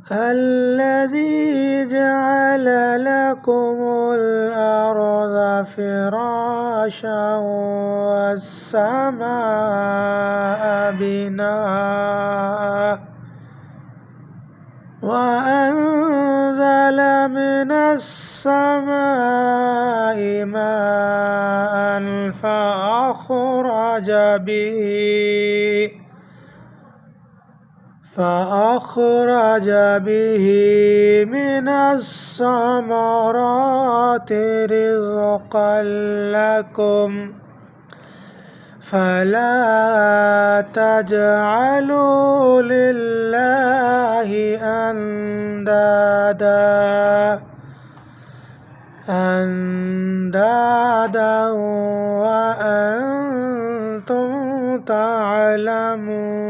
الذي جعل لكم الأرض فراشا والسماء بناء وأنزل من السماء ماء فأخرج به من الثمرات رزقا لكم فلا تجعلوا لله أندادا وأنتم تعلمون.